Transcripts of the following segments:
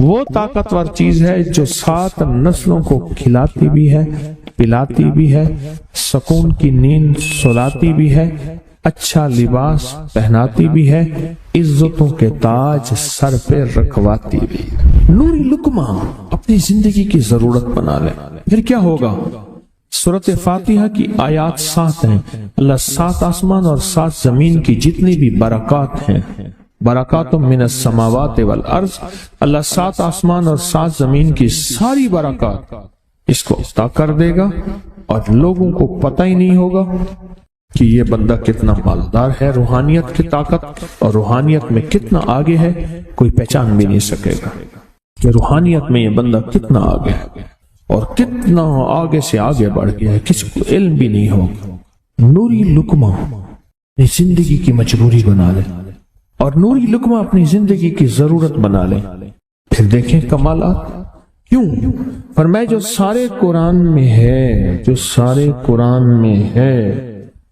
وہ طاقتور چیز ہے جو 7 نسلوں کو کھلاتی بھی ہے، پلاتی بھی ہے، سکون کی نیند سلاتی بھی ہے، اچھا لباس پہناتی بھی ہے، عزتوں کے تاج سر پہ رکھواتی بھی ہے۔ نوری لقمہ اپنی زندگی کی ضرورت بنا لے، پھر کیا ہوگا؟ سورۃ فاتحہ کی آیات 7 ہیں۔ اللہ 7 آسمان اور 7 زمین کی جتنی بھی برکات ہیں، برکات من السماوات والارض، اللہ 7 آسمان اور 7 زمین کی ساری برکات اس کو عطا کر دے گا، اور لوگوں کو پتہ ہی نہیں ہوگا کہ یہ بندہ کتنا مالدار ہے، روحانیت کی طاقت اور روحانیت میں کتنا آگے ہے، کوئی پہچان بھی نہیں سکے گا کہ روحانیت میں یہ بندہ کتنا آگے ہے اور کتنا آگے سے آگے بڑھ گیا ہے، کسی کو علم بھی نہیں ہوگا۔ نوری لقمہ اپنی زندگی کی مجبوری بنا لے اور نوری لقمہ اپنی زندگی کی ضرورت بنا لے، پھر دیکھیں کمالات۔ کیوں؟ فرمائے جو سارے قرآن میں ہے، جو سارے قرآن میں ہے،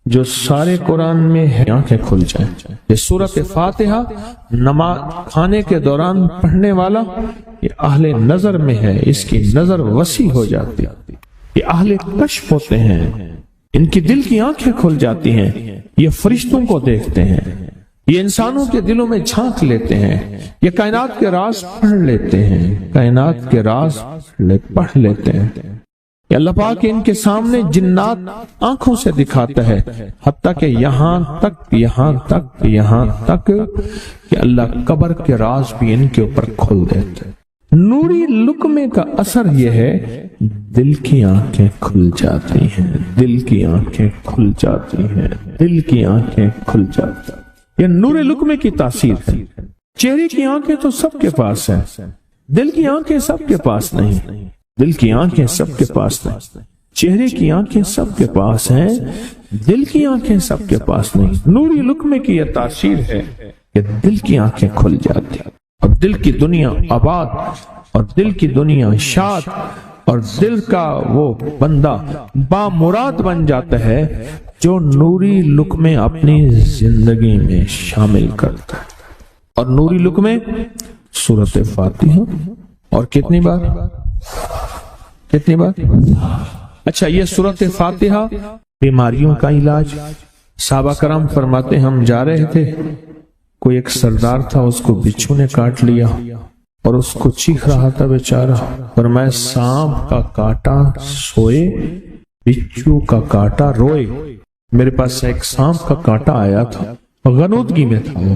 جو سارے قرآن میں ہے، آنکھیں کھل جائیں۔ یہ سورۃ فاتحہ نماز کھانے کے دوران پڑھنے والا یہ اہل نظر میں ہے، اس کی نظر وسیع ہو جاتی، یہ اہل کشف ہوتے ہیں، ان کی دل کی آنکھیں کھل جاتی ہیں، یہ فرشتوں کو دیکھتے ہیں، یہ انسانوں کے دلوں میں جھانک لیتے ہیں، یہ کائنات کے راز پڑھ لیتے ہیں، کائنات کے راز پڑھ لیتے ہیں۔ یہ اللہ پاک ان کے سامنے جنات آنکھوں سے دکھاتا ہے، حتیٰ کہ یہاں تک کہ اللہ قبر کے راز بھی ان کے اوپر کھول دیتے ہیں۔ نوری لقمے کا اثر یہ ہے، دل کی آنکھیں کھل جاتی ہیں، دل کی آنکھیں کھل جاتی ہیں، دل کی آنکھیں کھل جاتی ہیں۔ یہ نور لقمے کی تاثیر ہے۔ چہرے کی آنکھیں تو سب کے پاس ہیں، دل کی آنکھیں سب کے پاس نہیں، دل کی آنکھیں سب کے پاس نہیں، چہرے کی آنکھیں سب کے پاس ہیں، دل کی آنکھیں سب کے پاس نہیں۔ نوری لقمے کی یہ تاثیر ہے کہ دل کی آنکھیں کھل جاتی ہیں اور دل کی دنیا آباد اور دل کی دنیا شاد اور دل کا وہ بندہ بامراد بن جاتا ہے جو نوری لقمے اپنی زندگی میں شامل کرتا ہے۔ اور نوری لقمے سورۃ فاتحہ، اور کتنی بار؟ اچھا، یہ سورۃ فاتحہ بیماریوں کا علاج۔ صحابہ کرام فرماتے ہم جا رہے تھے، کوئی ایک سردار تھا، اس کو بچھو نے کاٹ لیا اور اس کو چیخ رہا تھا بیچارہ، فرمایا سانپ کا کاٹا سوئے، بچھو کا کاٹا روئے۔ میرے پاس ایک سانپ کا کاٹا آیا تھا، غنودگی میں تھا، وہ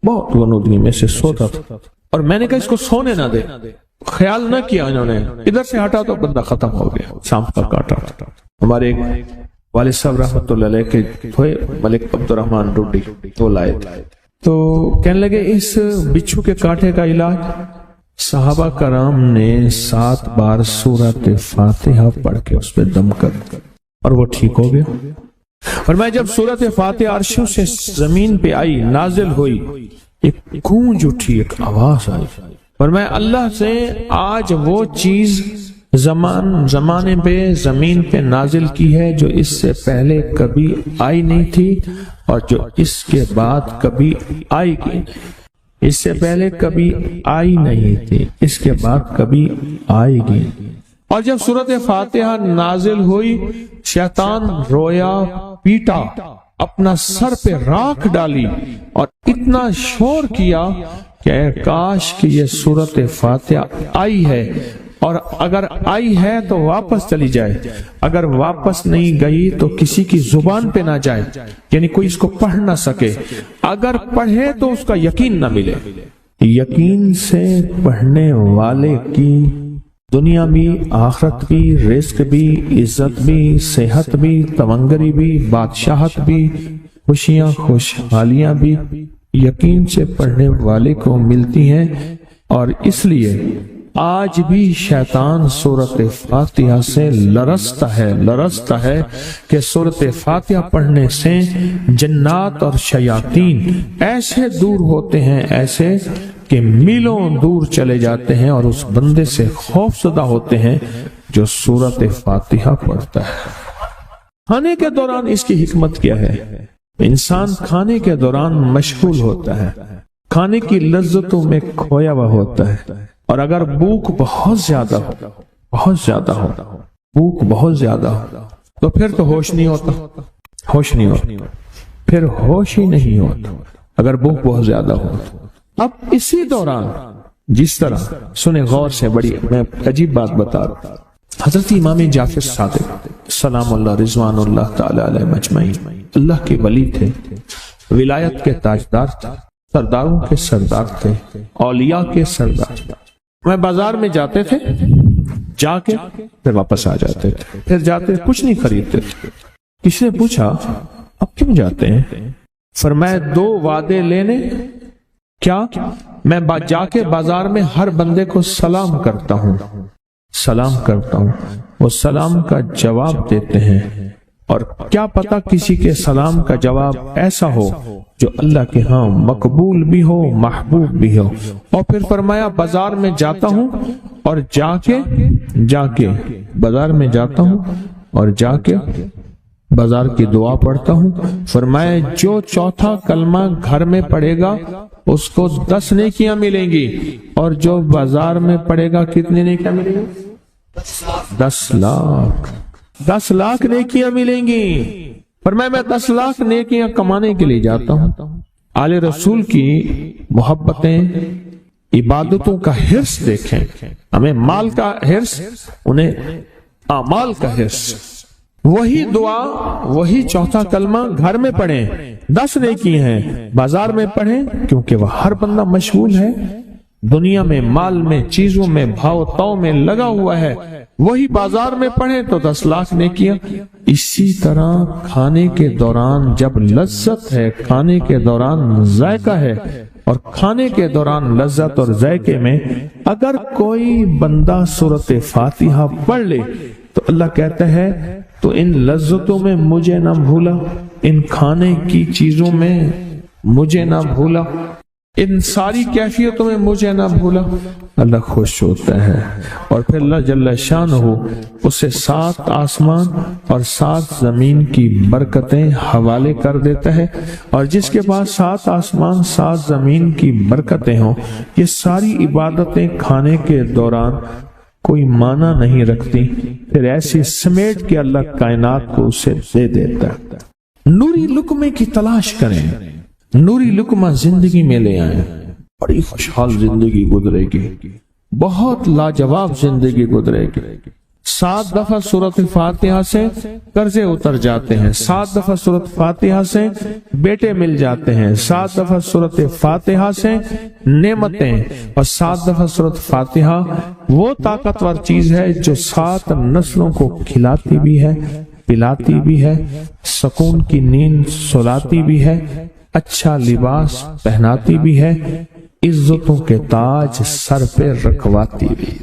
بہت غنودگی میں سے سوتا تھا، اور میں نے کہا اس کو سونے نہ دے، خیال نہ کیا انہوں نے، ادھر سے ہٹا تو بندہ ختم ہو گیا، سانپ کا کاٹا تھا۔ ہمارے ایک والد صاحب رحمۃ اللہ علیہ کے تھے ملک عبد الرحمن ڈوڈی، تو لائے تو کہنے لگے اس بچھو کے کاٹے کا علاج، صحابہ کرام نے 7 بار سورۃ فاتحہ پڑھ کے اس پہ دم کر اور وہ ٹھیک ہو گیا۔ اور میں جب سورۃ فاتحہ عرشوں سے زمین پہ آئی، نازل ہوئی، ایک گونج اٹھی، ایک آواز آئی، اور میں اللہ سے آج وہ چیز زمانے پہ زمین پہ نازل کی ہے جو اس سے پہلے کبھی آئی نہیں تھی اور جو اس کے بعد کبھی آئے گی نہیں، اس سے پہلے کبھی آئی نہیں تھی، اس کے بعد کبھی آئے گی۔ اور جب سورۃ فاتحہ نازل ہوئی، شیطان رویا، پیٹا، اپنا سر پہ راکھ ڈالی اور اتنا شور کیا کہ کاش کہ یہ سورۃ فاتحہ آئی ہے، اور اگر آئی ہے تو واپس چلی جائے، اگر واپس نہیں گئی تو کسی کی زبان پہ نہ جائے، یعنی کوئی اس کو پڑھ نہ سکے، اگر پڑھے تو اس کا یقین نہ ملے۔ یقین سے پڑھنے والے کی دنیا بھی، آخرت بھی، رزق بھی، عزت بھی، صحت بھی، تونگری بھی، بادشاہت بھی، خوشیاں خوشحالیاں بھی یقین سے پڑھنے والے کو ملتی ہیں۔ اور اس لیے آج بھی شیطان سورۃ فاتحہ سے لرزتا ہے کہ سورۃ فاتحہ پڑھنے سے جنات اور شیاطین ایسے دور ہوتے ہیں، ایسے کہ میلوں دور چلے جاتے ہیں، اور اس بندے سے خوف زدہ ہوتے ہیں جو سورۃ فاتحہ پڑھتا ہے۔ کھانے کے دوران اس کی حکمت کیا ہے؟ انسان کھانے کے دوران مشغول ہوتا ہے، کھانے کی لذتوں میں کھویا ہوا ہوتا ہے، اور اگر بھوک بہت زیادہ ہو، بھوک بہت زیادہ ہو تو پھر تو ہوش نہیں ہوتا، پھر ہوش ہی نہیں ہوتا اگر بھوک بہت زیادہ ہو۔ اب اسی دوران جس طرح سنیں غور سے، بڑی میں عجیب بات بتا رہا ہوں، حضرت امام جعفر صادق سلام اللہ رضوان اللہ تعالی علیہ مجمعین اللہ کے ولی تھے، ولایت کے تاجدار تھے، سرداروں کے سردار تھے، اولیاء کے سردار تھے۔ میں بازار میں جاتے تھے، جا کے پھر واپس آ جاتے تھے، پھر جاتے کچھ نہیں خریدتے تھے۔ کسی نے پوچھا اب کیوں جاتے ہیں؟ فرمایا 2 وعدے لینے، کیا میں جا کے بازار میں ہر بندے کو سلام کرتا ہوں، وہ سلام کا جواب دیتے ہیں، اور کیا پتا کسی کے سلام کا جواب ایسا ہو جو اللہ کے ہاں مقبول بھی ہو، محبوب بھی ہو۔ اور پھر فرمایا بازار میں جاتا ہوں اور جا کے بازار میں جاتا ہوں اور جا کے بازار کی دعا پڑھتا ہوں۔ فرمایا جو چوتھا کلمہ گھر میں پڑھے گا اس کو 10 نیکیاں ملیں گی، اور جو بازار میں پڑھے گا کتنی نیکیاں ملیں گی؟ 10 لاکھ نیکیاں ملیں گی۔ فرمایا میں 10 لاکھ نیکیاں کمانے کے لیے جاتا ہوں۔ آل رسول کی محبتیں، عبادتوں کا حرص دیکھیں، ہمیں مال کا حرص، انہیں اعمال کا حرص۔ وہی دعا، وہی چوتھا کلمہ گھر میں پڑھیں، 10 نیکی ہیں، بازار میں پڑھیں کیونکہ وہ ہر بندہ مشغول ہے، دنیا میں، مال میں، چیزوں میں، بھاؤ تاؤ میں لگا ہوا ہے، وہی بازار میں پڑھیں تو 10 لاکھ نیکیاں۔ اسی طرح کھانے کے دوران جب لذت ہے، کھانے کے دوران ذائقہ ہے، اور کھانے کے دوران لذت اور ذائقے میں اگر کوئی بندہ سورۃ فاتحہ پڑھ لے تو اللہ کہتا ہے تو ان لذتوں میں مجھے نہ بھولا، ان کھانے کی چیزوں میں مجھے نہ بھولا، ان ساری کیفیتوں میں مجھے نہ بھولا۔ اللہ خوش ہوتا ہے، اور پھر اللہ جل شانہ اسے 7 آسمان اور 7 زمین کی برکتیں حوالے کر دیتا ہے، اور جس کے پاس 7 آسمان 7 زمین کی برکتیں ہوں، یہ ساری عبادتیں کھانے کے دوران کوئی معنی نہیں رکھتی، پھر ایسی سمیٹ کے اللہ کائنات کو اسے دے دیتا ہے۔ نوری لقمے کی تلاش کریں، نوری لقمہ زندگی میں لے آئیں، بڑی خوشحال زندگی گزرے گی، بہت لاجواب زندگی گزرے گی۔ 7 دفعہ سورۃ فاتحہ سے قرضے اتر جاتے ہیں، 7 دفعہ سورۃ فاتحہ سے بیٹے مل جاتے ہیں، 7 دفعہ سورۃ فاتحہ سے نعمتیں، اور 7 دفعہ سورۃ فاتحہ وہ طاقتور چیز ہے جو 7 نسلوں کو کھلاتی بھی ہے، پلاتی بھی ہے، سکون کی نیند سلاتی بھی ہے، اچھا لباس پہناتی بھی ہے، عزتوں کے تاج سر پہ رکھواتی بھی۔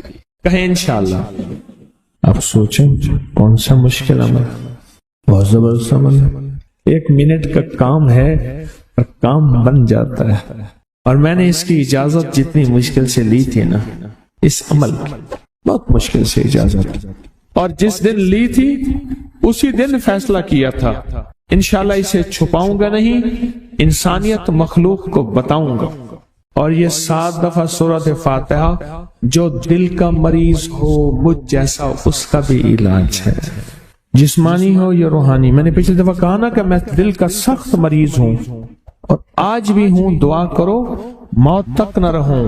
کہیں انشاءاللہ۔ آپ سوچیں کون سا مشکل عمل، بہت زبردست عمل ہے، 1 منٹ کا کام ہے اور کام بن جاتا ہے۔ اور میں نے اس کی اجازت جتنی مشکل سے لی تھی نا، اس عمل بہت مشکل سے اجازت، اور جس دن لی تھی اسی دن فیصلہ کیا تھا انشاءاللہ اسے چھپاؤں گا نہیں، انسانیت مخلوق کو بتاؤں گا۔ اور یہ 7 دفعہ سورۃ فاتحہ جو دل کا مریض ہو مجھ جیسا اس کا بھی علاج ہے، جسمانی ہو یا روحانی۔ میں نے پچھلی دفعہ کہا نا کہ میں دل کا سخت مریض ہوں اور آج بھی ہوں، دعا کرو موت تک نہ رہوں،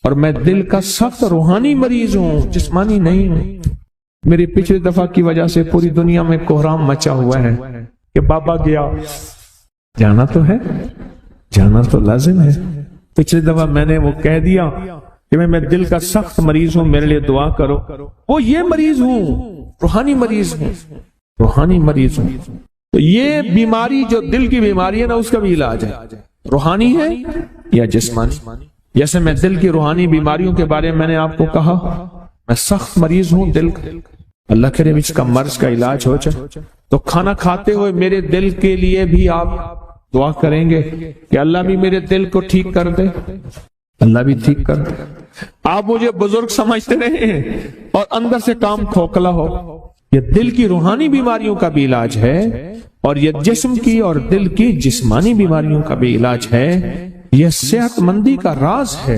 اور میں دل کا سخت روحانی مریض ہوں، جسمانی نہیں ہوں۔ میری پچھلی دفعہ کی وجہ سے پوری دنیا میں کوہرام مچا ہوا ہے کہ بابا گیا، جانا تو ہے، جانا تو لازم ہے۔ پچھلی دفعہ میں نے وہ کہہ دیا کہ میں دل کا سخت مریض ہوں، میرے لیے دعا کرو، وہ یہ مریض ہوں، روحانی مریض ہوں، روحانی مریض ہوں۔ تو یہ بیماری جو دل کی بیماری ہے نا، اس کا بھی علاج ہے، روحانی ہے یا جسمانی۔ جیسے میں دل کی روحانی بیماریوں کے بارے میں نے آپ کو کہا، میں سخت مریض ہوں دل کا، اللہ کرے اس کا مرض کا علاج ہو جائے۔ تو کھانا کھاتے ہوئے میرے دل کے لیے بھی آپ دعا کریں گے کہ اللہ بھی میرے دل کو ٹھیک کر دے، اللہ بھی ٹھیک کر دے۔ آپ مجھے بزرگ سمجھتے رہے اور اندر سے کام کھوکھلا ہو۔ یہ دل کی روحانی بیماریوں کا بھی علاج ہے، اور یہ جسم کی اور دل کی جسمانی بیماریوں کا بھی علاج ہے۔ یہ صحت مندی کا راز ہے،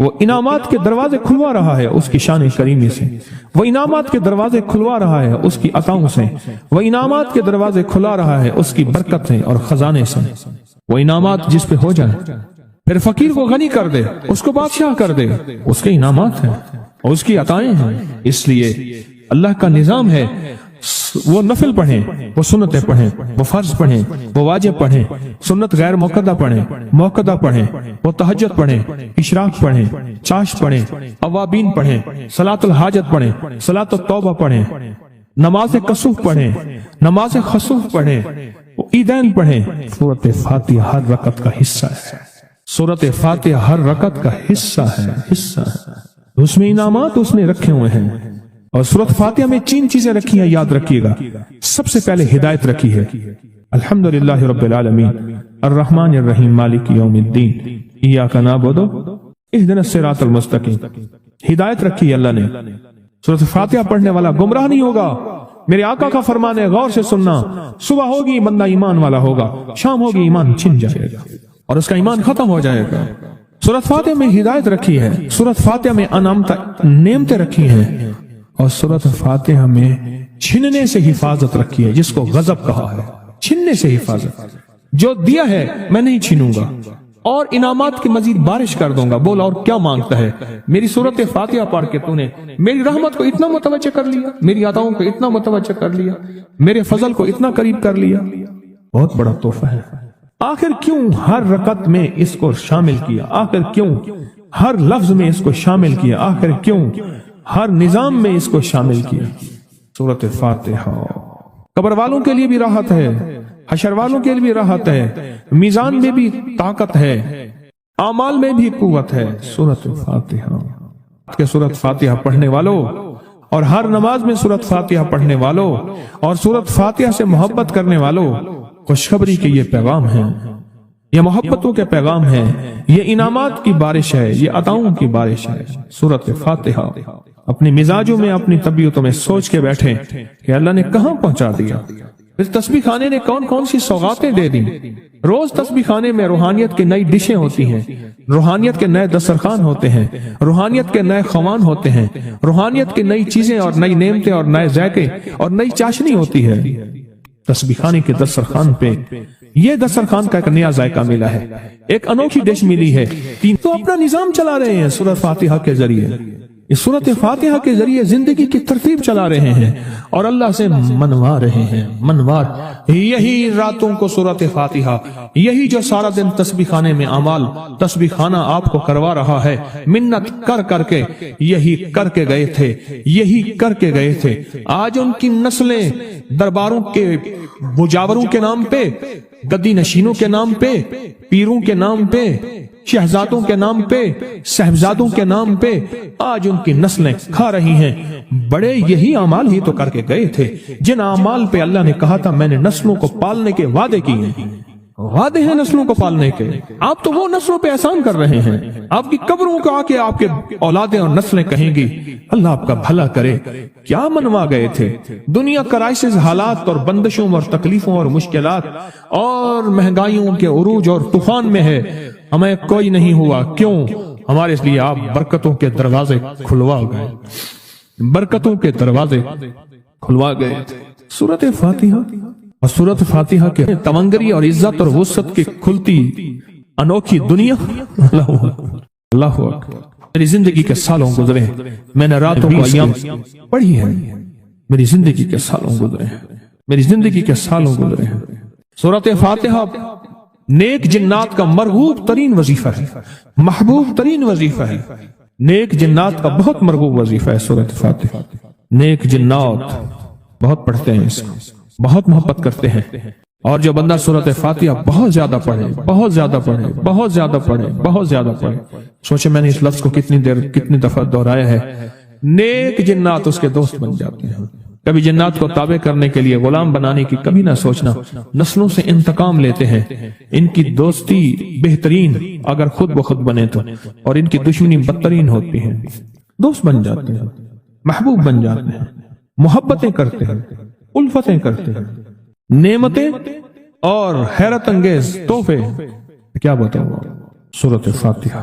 وہ انعامات کے دروازے کھلوا رہا ہے اس کی شان کریمی سے، وہ انعامات کے دروازے کھلوا رہا ہے اس کی عطاؤں سے، وہ انعامات کے دروازے کھلا رہا ہے اس کی برکت سے اور خزانے سے۔ وہ انعامات جس پہ ہو جائیں، پھر فقیر کو غنی کر دے، اس کو بادشاہ کر دے، اس کے انعامات ہیں اور اس کی عطائیں ہیں۔ اس لیے اللہ کا نظام ہے، وہ نفل پڑھیں، وہ سنتیں پڑھیں، وہ فرض پڑھیں، وہ واجب پڑھیں، سنت غیر موقدہ پڑھیں، موقدہ پڑھیں، وہ تہجد پڑھیں، اشراق پڑھیں، چاش پڑھیں، اوابین پڑھیں، صلاۃ الحاجت پڑھیں، صلاۃ التوبہ پڑھیں، نماز کسوف پڑھیں، نماز خسوف پڑھیں، عیدین پڑھیں۔ سورۃ فاتحہ ہر رکعت کا حصہ ہے، سورۃ فاتحہ ہر رکعت کا حصہ ہے۔ اس میں انعامات اس نے رکھے ہوئے ہیں، اور سورۃ فاتحہ میں 3 چیزیں رکھی ہیں، یاد رکھیے گا۔ سب سے پہلے ہدایت رکھی ہے، الحمدللہ رب العالمین الرحمن الرحیم مالک یوم الدین ایاک نعبد اہدنا الصراط المستقیم۔ ہدایت رکھی ہے اللہ نے۔ سورۃ فاتحہ پڑھنے والا گمراہ نہیں ہوگا، میرے آقا کا فرمان ہے، غور سے سننا۔ صبح ہوگی بندہ ایمان والا ہوگا، شام ہوگی ایمان چھن جائے گا اور اس کا ایمان ختم ہو جائے گا۔ سورۃ فاتحہ میں ہدایت رکھی ہے، سورۃ فاتحہ میں نعمتیں رکھی ہیں، اور سورۃ فاتحہ میں چھننے سے حفاظت رکھی ہے، جس کو غضب کہا ہے، چھننے سے حفاظت۔ جو دیا ہے میں نہیں چھینوں گا، اور انعامات کی مزید بارش کر دوں گا۔ بول اور کیا مانگتا ہے؟ میری سورۃ فاتحہ پڑھ کے تو نے میری رحمت کو اتنا متوجہ کر لیا، میری عطاؤں کو اتنا متوجہ کر لیا، میرے فضل کو اتنا قریب کر لیا۔ بہت بڑا تحفہ ہے۔ آخر کیوں ہر رکعت میں اس کو شامل کیا؟ آخر کیوں ہر لفظ میں اس کو شامل کیا؟ آخر کیوں ہر نظام میں اس کو شامل کیا؟ سورۃ فاتحہ قبر والوں کے لیے بھی راحت ہے، حشر والوں کے لیے بھی راحت ہے، میزان میں بھی طاقت ہے، اعمال میں بھی قوت ہے۔ سورۃ فاتحہ کہ سورۃ فاتحہ پڑھنے والوں اور ہر نماز میں سورۃ فاتحہ پڑھنے والوں اور سورۃ فاتحہ سے محبت کرنے والوں، خوشخبری کے یہ پیغام ہیں، یہ محبتوں کے پیغام ہیں، یہ انعامات کی بارش ہے، یہ عطاؤں کی بارش ہے۔ سورۃ فاتحہ اپنی مزاجوں میں، اپنی طبیعتوں میں سوچ کے بیٹھیں کہ اللہ نے کہاں پہنچا دیا، اس تسبیح خانے نے کون کون سی سوغاتیں دے دیں۔ روز تسبیح خانے میں روحانیت کی نئی ڈشیں ہوتی ہیں، روحانیت کے نئے دسترخوان ہوتے ہیں، روحانیت کے نئے خوان ہوتے ہیں، روحانیت کی نئی چیزیں اور نئی نعمتیں اور نئے ذائقے اور نئی چاشنی ہوتی ہے۔ تسبیح خانے کے دسترخوان پہ یہ دسترخوان کا ایک نیا ذائقہ ملا ہے، ایک انوکھی ڈش ملی ہے۔ تو اپنا نظام چلا رہے ہیں سورۃ فاتحہ کے ذریعے، اس سورۃ فاتحہ کے ذریعے زندگی کی ترتیب چلا رہے ہیں اور اللہ سے منوا رہے ہیں۔ منوار یہی راتوں کو سورۃ فاتحہ، یہی جو سارا دن تسبیح خانے میں اعمال تسبیح خانہ آپ کو کروا رہا ہے، منت کر کر کے یہی کر کے گئے تھے، یہی کر کے گئے تھے۔ آج ان کی نسلیں درباروں کے مجاوروں کے نام پہ، گدی نشینوں کے نام پہ، پیروں کے نام پہ، شہزادوں کے نام پہ، صاحبزادوں کے نام پہ آج ان کی نسلیں کھا رہی ہیں۔ بڑے یہی اعمال ہی تو کر کے گئے تھے، جن اعمال پہ اللہ نے کہا تھا میں نے نسلوں کو پالنے کے وعدے کیے ہیں۔ وعدے ہیں نسلوں کو پالنے کے، آپ تو وہ نسلوں پہ احسان کر رہے ہیں۔ آپ کی قبروں کو آ کے آپ کے اولادیں اور نسلیں کہیں گی اللہ آپ کا بھلا کرے، کیا منوا گئے تھے۔ دنیا کرائسس، حالات اور بندشوں اور تکلیفوں اور مشکلات اور مہنگائیوں کے عروج اور طوفان میں ہے، ہمیں کوئی نہیں ہوا۔ کیوں؟ ہمارے اس لیے آپ برکتوں کے دروازے کھلوا گئے، برکتوں کے دروازے کھلوا گئے۔ سورۃ فاتحہ اور سورۃ فاتحہ کے تونگری اور عزت اور وسعت کی کھلتی انوکھی دنیا۔ اللہ اللہ اکبر۔ میری زندگی کے سالوں گزرے، میں نے راتوں کو ایام پڑھی ہے، میری زندگی کے سالوں گزرے ہیں، میری زندگی کے سالوں گزرے ہیں۔ سورۃ فاتحہ نیک جنات کا مرغوب ترین وظیفہ ہے، محبوب ترین وظیفہ ہے۔ نیک جنات کا بہت مرغوب وظیفہ ہے سورۃ فاتحہ۔ نیک جنات بہت پڑھتے ہیں اس کو، بہت محبت کرتے ہیں، اور جو بندہ سورۃ فاتحہ بہت زیادہ پڑھے، بہت زیادہ پڑھے، بہت زیادہ پڑھے، بہت زیادہ پڑھے، سوچے میں نے اس لفظ کو کتنی دفعہ دہرایا ہے، نیک جنات اس کے دوست بن جاتے ہیں۔ کبھی جنات کو تابع کرنے کے لیے غلام بنانے کی کبھی نہ سوچنا، نسلوں سے انتقام لیتے ہیں، ان کی دوستی بہترین اگر خود بخود بنے تو، اور ان کی دشمنی بدترین ہوتی ہے۔ دوست بن جاتے ہیں، محبوب بن جاتے ہیں، محبتیں کرتے ہیں، الفتیں کرتے ہیں، نعمتیں اور حیرت انگیز تحفے کیا بتاؤں۔ سورۃ فاتحہ